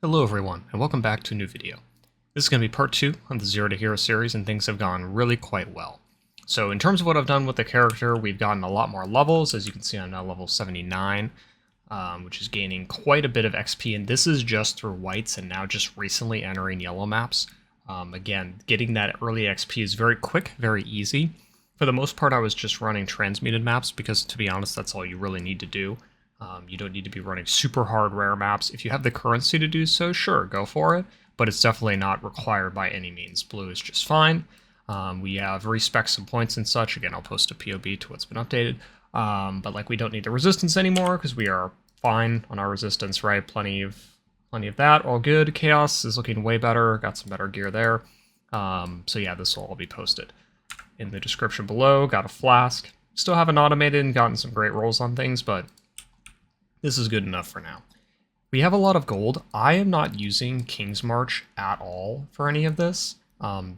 Hello everyone, and welcome back to a new video. This is going to be part 2 of the Zero to Hero series, and things have gone really quite well. So in terms of what I've done with the character, we've gotten a lot more levels. As you can see, I'm now level 79, which is gaining quite a bit of XP, and this is just through whites and now just recently entering yellow maps. Again, getting that early XP is very quick, very easy. For the most part, I was just running transmuted maps because, to be honest, that's all you really need to do. You don't need to be running super hard rare maps. If you have the currency to do so, sure, go for it, but it's definitely not required by any means. Blue is just fine. We have respec some points and such. Again, I'll post a POB to what's been updated. But like, we don't need the resistance anymore because we are fine on our resistance, right? Plenty of that, all good. Chaos is looking way better. Got some better gear there. So yeah, this will all be posted in the description below. Got a flask. Still haven't automated and gotten some great rolls on things, but this is good enough for now. We have a lot of gold. I am not using King's March at all for any of this.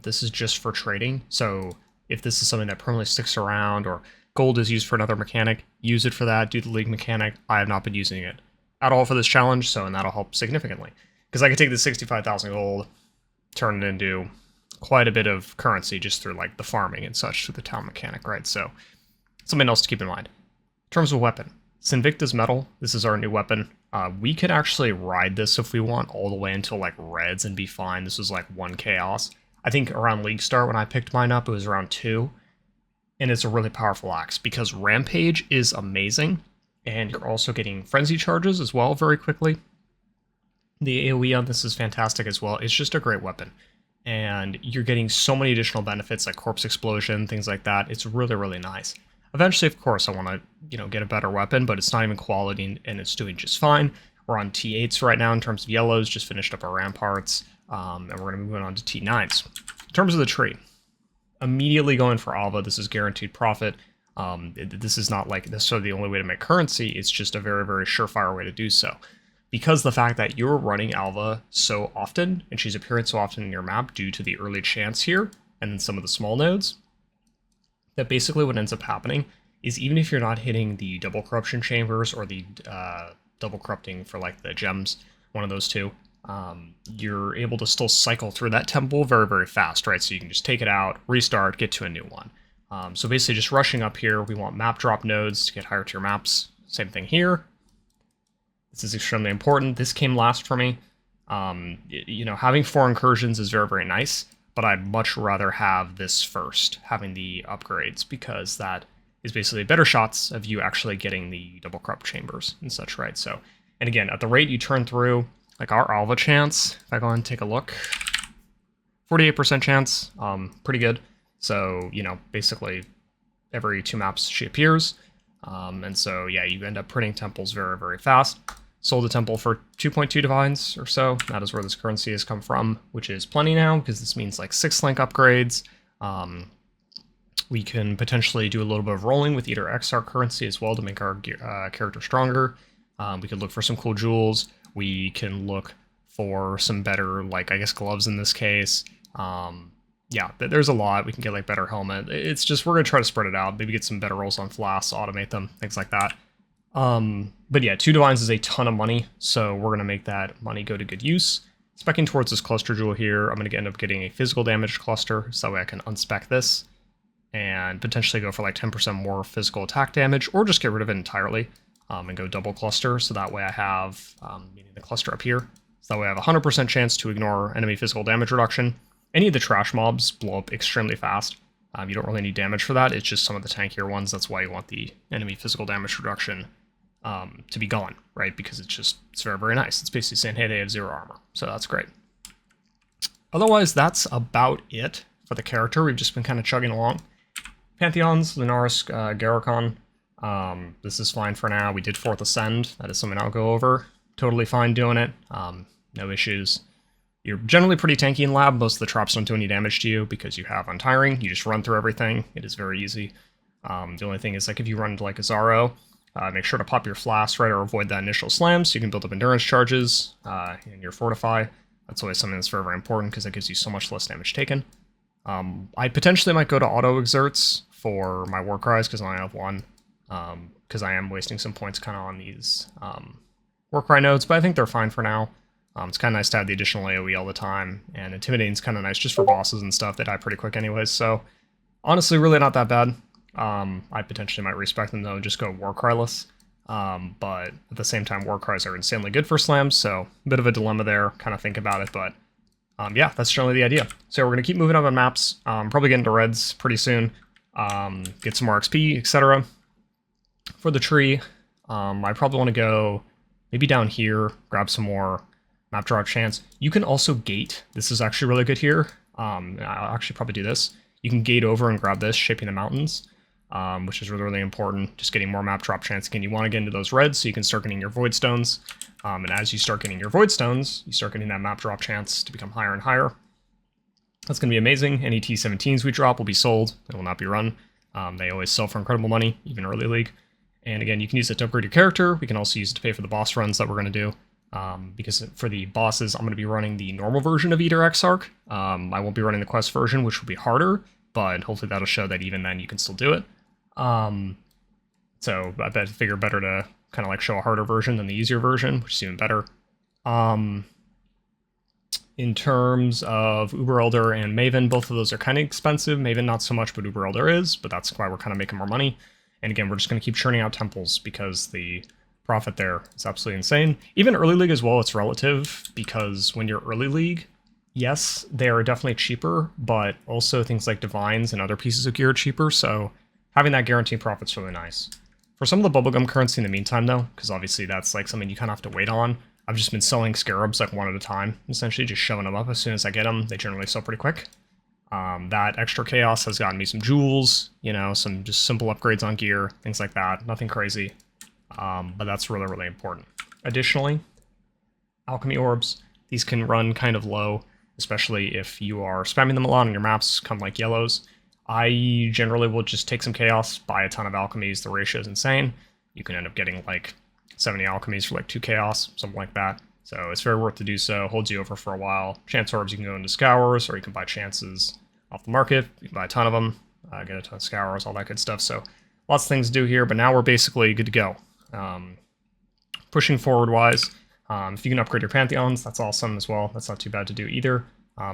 This is just for trading. So if this is something that permanently sticks around, or gold is used for another mechanic, use it for that, do the league mechanic. I have not been using it at all for this challenge, and that'll help significantly. Because I could take the 65,000 gold, turn it into quite a bit of currency just through like the farming and such through the town mechanic, right? So something else to keep in mind. In terms of weapon, Sinvicta's Metal, this is our new weapon. We could actually ride this if we want all the way until like reds and be fine. This was like 1 chaos. I think around League Start when I picked mine up, it was around 2. And it's a really powerful axe because Rampage is amazing. And you're also getting Frenzy charges as well very quickly. The AoE on this is fantastic as well. It's just a great weapon. And you're getting so many additional benefits like Corpse Explosion, things like that. It's really, really nice. Eventually, of course, I want to, get a better weapon, but it's not even quality, and it's doing just fine. We're on T8s right now in terms of yellows, just finished up our ramparts, and we're going to move on to T9s. In terms of the tree, immediately going for Alva. This is guaranteed profit. This is not like necessarily the only way to make currency. It's just a very, very surefire way to do so. Because the fact that you're running Alva so often, and she's appearing so often in your map due to the early chance here, and then some of the small nodes, that basically what ends up happening is even if you're not hitting the double corruption chambers or the double corrupting for like the gems, one of those two, you're able to still cycle through that temple very, very fast, right? So you can just take it out, restart, get to a new one. So basically just rushing up here, we want map drop nodes to get higher tier maps. Same thing here. This is extremely important. This came last for me. Having 4 incursions is very, very nice. But I'd much rather have this first, having the upgrades, because that is basically better shots of you actually getting the double corrupt chambers and such, right? So, and again, at the rate you turn through, like our Alva chance, if I go and take a look, 48% chance, pretty good. So, basically every 2 maps she appears. And so, yeah, you end up printing temples very, very fast. Sold a temple for 2.2 divines or so. That is where this currency has come from, which is plenty now, because this means like 6 link upgrades. We can potentially do a little bit of rolling with either Exarch currency as well to make our character stronger. We could look for some cool jewels. We can look for some better, like, I guess, gloves in this case. Yeah, there's a lot. We can get like better helmet. It's just, we're going to try to spread it out. Maybe get some better rolls on flasks, automate them, things like that. But yeah, 2 divines is a ton of money, so we're going to make that money go to good use. Speccing towards this cluster jewel here, I'm going to end up getting a physical damage cluster, so that way I can unspec this, and potentially go for like 10% more physical attack damage, or just get rid of it entirely, and go double cluster, so that way I have, meaning the cluster up here, so that way I have a 100% chance to ignore enemy physical damage reduction. Any of the trash mobs blow up extremely fast. You don't really need damage for that, it's just some of the tankier ones. That's why you want the enemy physical damage reduction to be gone, right? Because it's very, very nice. It's basically saying, hey, they have 0 armor. So that's great. Otherwise, that's about it for the character. We've just been kind of chugging along. Pantheons, Lunaris, Garrocon. This is fine for now. We did 4th Ascend. That is something I'll go over. Totally fine doing it. No issues. You're generally pretty tanky in lab. Most of the traps don't do any damage to you because you have Untiring. You just run through everything. It is very easy. The only thing is, like, if you run into like a Zaro, make sure to pop your flask, right, or avoid that initial slam so you can build up endurance charges in your Fortify. That's always something that's very, very important because it gives you so much less damage taken. I potentially might go to auto exerts for my war cries because I only have 1, because I am wasting some points kind of on these war cry nodes, but I think they're fine for now. It's kind of nice to have the additional AoE all the time, and Intimidating is kind of nice just for bosses and stuff. They die pretty quick anyways, so honestly, really not that bad. I potentially might respect them though and just go Warcryless. But at the same time, Warcries are insanely good for slams, so a bit of a dilemma there, kind of think about it, but yeah, that's generally the idea. So we're going to keep moving up on maps, probably get into reds pretty soon, get some more XP, etc. For the tree, I probably want to go maybe down here, grab some more map draw chance. You can also gate. This is actually really good here. I'll actually probably do this. You can gate over and grab this, Shaping the Mountains, which is really, really important. Just getting more map drop chance. Again, you want to get into those reds so you can start getting your Voidstones. And as you start getting your Voidstones, you start getting that map drop chance to become higher and higher. That's going to be amazing. Any T17s we drop will be sold. They will not be run. They always sell for incredible money, even early league. And again, you can use it to upgrade your character. We can also use it to pay for the boss runs that we're going to do. Because for the bosses, I'm going to be running the normal version of Eater Exarch. I won't be running the quest version, which will be harder, but hopefully that'll show that even then you can still do it. So I figure better to kind of like show a harder version than the easier version, which is even better. In terms of Uber Elder and Maven, both of those are kind of expensive. Maven not so much, but Uber Elder is, but that's why we're kind of making more money. And again, we're just going to keep churning out temples because the profit there is absolutely insane. Even early league as well, it's relative, because when you're early league, yes, they are definitely cheaper, but also things like divines and other pieces of gear are cheaper, so having that guaranteed profit's really nice. For some of the bubblegum currency in the meantime though, because obviously that's like something you kind of have to wait on, I've just been selling scarabs like one at a time, essentially just shoving them up. As soon as I get them, they generally sell pretty quick. That extra chaos has gotten me some jewels, you know, some just simple upgrades on gear, things like that, nothing crazy. But that's really, really important. Additionally, alchemy orbs, these can run kind of low, especially if you are spamming them a lot on your maps, come like yellows. I generally will just take some chaos, buy a ton of alchemies, the ratio is insane. You can end up getting like 70 alchemies for like 2 chaos, something like that. So it's very worth to do so, holds you over for a while. Chance orbs, you can go into scours, or you can buy chances off the market. You can buy a ton of them, get a ton of scours, all that good stuff. So lots of things to do here, but now we're basically good to go. Pushing forward-wise, if you can upgrade your Pantheons, that's awesome as well. That's not too bad to do either.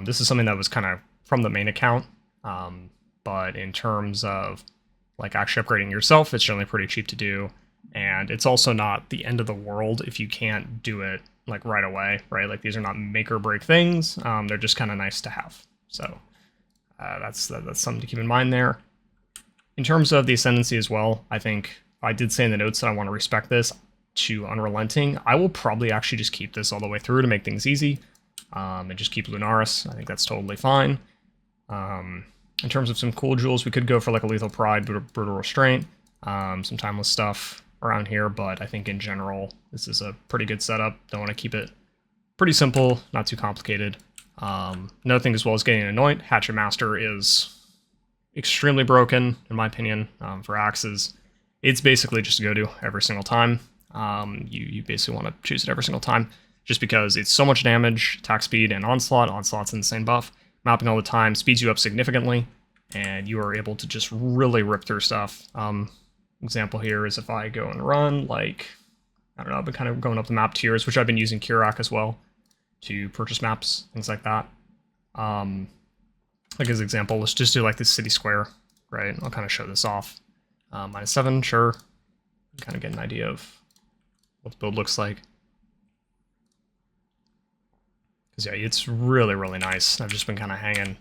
This is something that was kind of from the main account, but in terms of like actually upgrading yourself, it's generally pretty cheap to do, and it's also not the end of the world if you can't do it like right away, right? Like these are not make or break things. They're just kind of nice to have. So that's something to keep in mind there. In terms of the Ascendancy as well, I think I did say in the notes that I want to respect this to Unrelenting. I will probably actually just keep this all the way through to make things easy, and just keep Lunaris. I think that's totally fine. In terms of some cool jewels, we could go for like a Lethal Pride, Brutal Restraint, some timeless stuff around here, but I think in general, this is a pretty good setup. Don't want to keep it pretty simple, not too complicated. Another thing as well is getting an Anoint. Hatchet Master is extremely broken, in my opinion, for axes. It's basically just a go-to every single time. You basically want to choose it every single time, just because it's so much damage, attack speed, and onslaught. Onslaught's an insane buff. Mapping all the time speeds you up significantly, and you are able to just really rip through stuff. Example here is if I go and run, like, I don't know, I've been kind of going up the map tiers, which I've been using Kirak as well to purchase maps, things like that. Like as an example, let's just do like this city square, right? I'll kind of show this off. -7, sure. Kind of get an idea of what the build looks like. Because yeah, it's really, really nice. I've just been kind of hanging,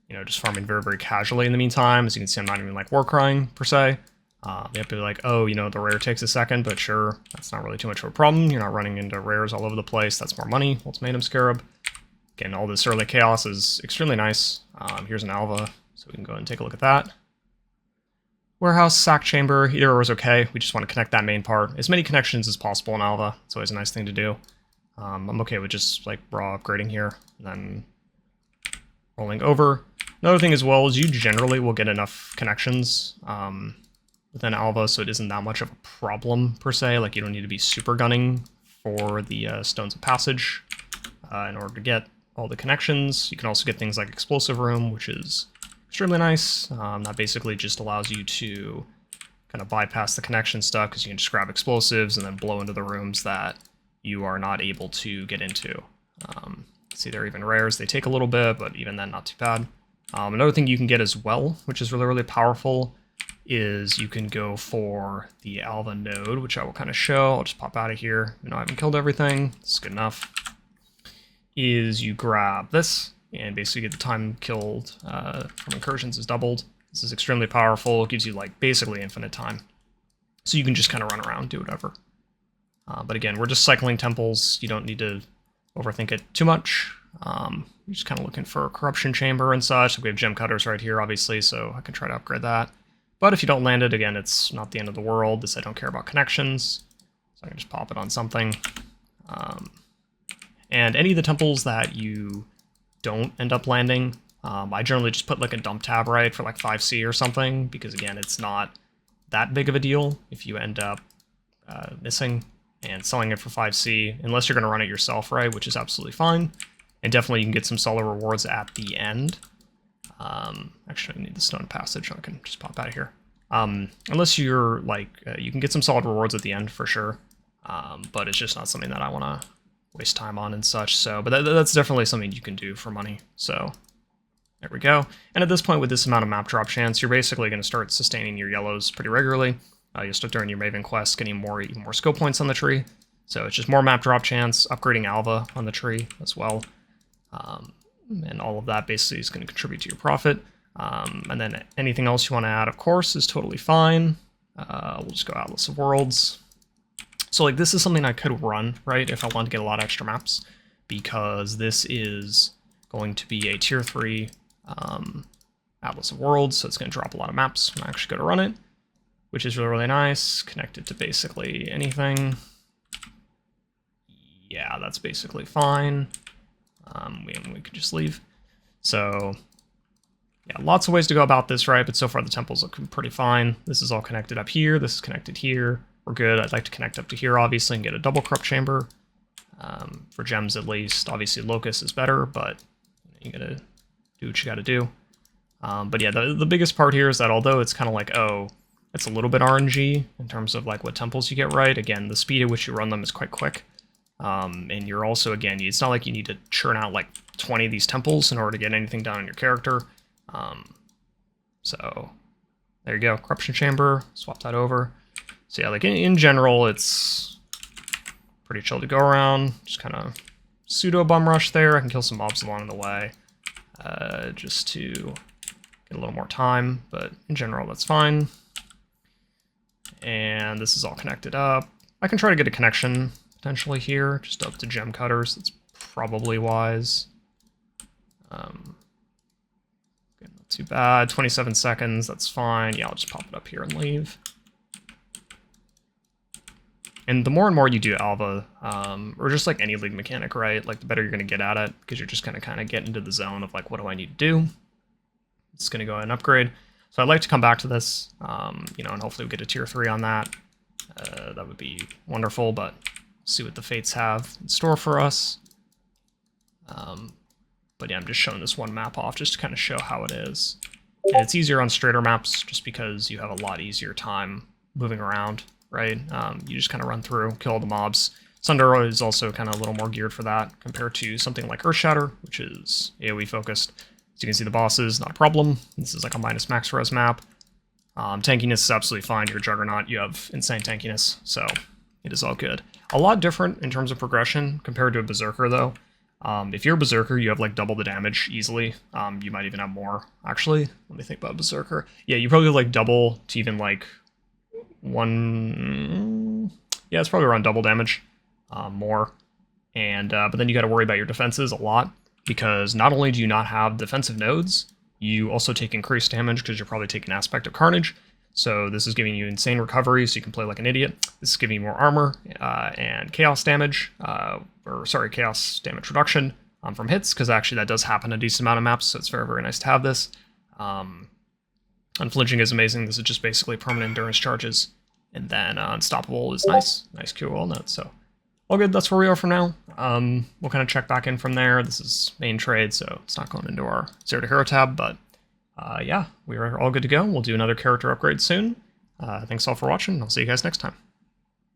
you know, just farming very, very casually in the meantime. As you can see, I'm not even like war crying per se. You have to be like, oh, you know, the rare takes a second, but sure, that's not really too much of a problem. You're not running into rares all over the place. That's more money. Ultimatum Scarab. Again, all this early chaos is extremely nice. Here's an Alva, so we can go ahead and take a look at that. Warehouse, Sack Chamber, either or is okay. We just want to connect that main part. As many connections as possible in Alva. It's always a nice thing to do. I'm okay with just like raw upgrading here, and then rolling over. Another thing as well is you generally will get enough connections within Alva, so it isn't that much of a problem per se. Like you don't need to be super gunning for the Stones of Passage in order to get all the connections. You can also get things like Explosive Room, which is extremely nice. That basically just allows you to kind of bypass the connection stuff because you can just grab explosives and then blow into the rooms that you are not able to get into. See, they're even rares. They take a little bit, but even then, not too bad. Another thing you can get as well, which is really, really powerful, is you can go for the Alva node, which I will kind of show. I'll just pop out of here. You know, I haven't killed everything. It's good enough. Is you grab this, and basically get the time killed from incursions is doubled. This is extremely powerful. It gives you, like, basically infinite time. So you can just kind of run around, do whatever. But again, we're just cycling temples. You don't need to overthink it too much. You're just kind of looking for a corruption chamber and such. We have gem cutters right here, obviously, so I can try to upgrade that. But if you don't land it, again, it's not the end of the world. This I don't care about connections, so I can just pop it on something. And any of the temples that you don't end up landing, I generally just put like a dump tab right for like 5C or something, because again, it's not that big of a deal if you end up missing and selling it for 5C, unless you're going to run it yourself, right, which is absolutely fine. And definitely you can get some solid rewards at the end. Actually, I need the stone passage, so I can just pop out of here. Unless you're like, you can get some solid rewards at the end for sure, but it's just not something that I want to waste time on and such. So, but that's definitely something you can do for money. So there we go. And at this point, with this amount of map drop chance, you're basically going to start sustaining your yellows pretty regularly. You'll start doing your Maven quests, getting even more skill points on the tree. So it's just more map drop chance, upgrading Alva on the tree as well. And all of that basically is going to contribute to your profit. And then anything else you want to add, of course, is totally fine. We'll just go Atlas of Worlds. So like this is something I could run, right, if I want to get a lot of extra maps, because this is going to be a tier 3 Atlas of Worlds, so it's going to drop a lot of maps when I actually go to run it, which is really, really nice. Connected to basically anything. Yeah, that's basically fine. We could just leave. So yeah, lots of ways to go about this, right? But so far the temples look pretty fine. This is all connected up here. This is connected here. We're good. I'd like to connect up to here, obviously, and get a double corrupt chamber. For gems, at least. Obviously, Locust is better, but you gotta do what you gotta do. But yeah, the biggest part here is that although it's kind of like, oh, it's a little bit RNG in terms of like what temples you get right. Again, the speed at which you run them is quite quick. And you're also, again, it's not like you need to churn out like 20 of these temples in order to get anything done on your character. So there you go, Corruption Chamber, swap that over. So yeah, like in general, it's pretty chill to go around. Just kind of pseudo bum rush there. I can kill some mobs along the way, just to get a little more time, but in general, that's fine. And this is all connected up. I can try to get a connection potentially here, just up to gem cutters. That's probably wise. Not too bad. 27 seconds, that's fine. Yeah, I'll just pop it up here and leave. And the more and more you do Alva, or just like any league mechanic, right? Like the better you're going to get at it, because you're just going to kind of get into the zone of like, what do I need to do? It's going to go ahead and upgrade. So I'd like to come back to this, you know, and hopefully we get a tier 3 on that. That would be wonderful, but see what the fates have in store for us. But yeah, I'm just showing this one map off just to kind of show how it is. And it's easier on straighter maps just because you have a lot easier time moving around, right? You just kind of run through, kill all the mobs. Sunder is also kind of a little more geared for that compared to something like Earthshatter, which is AoE focused. So you can see the bosses, not a problem. This is like a minus max res map. Tankiness is absolutely fine. You're Juggernaut, you have insane tankiness, so it is all good. A lot different in terms of progression compared to a Berserker, though. If you're a Berserker, you have like double the damage easily. You might even have more, actually. Let me think about Berserker. Yeah, you probably have like double to even like one... Yeah, it's probably around double damage, more. And but then you got to worry about your defenses a lot, because not only do you not have defensive nodes, you also take increased damage because you're probably taking Aspect of Carnage. So this is giving you insane recovery, so you can play like an idiot. This is giving you more armor and chaos damage, chaos damage reduction from hits, because actually that does happen a decent amount of maps, so it's very, very nice to have this. Unflinching is amazing. This is just basically permanent endurance charges. And then Unstoppable is nice. Nice Cure Walnut, so all good. That's where we are for now. We'll kind of check back in from there. This is main trade, so it's not going into our Zero to Hero tab, but yeah, we are all good to go. We'll do another character upgrade soon. Thanks all for watching. I'll see you guys next time.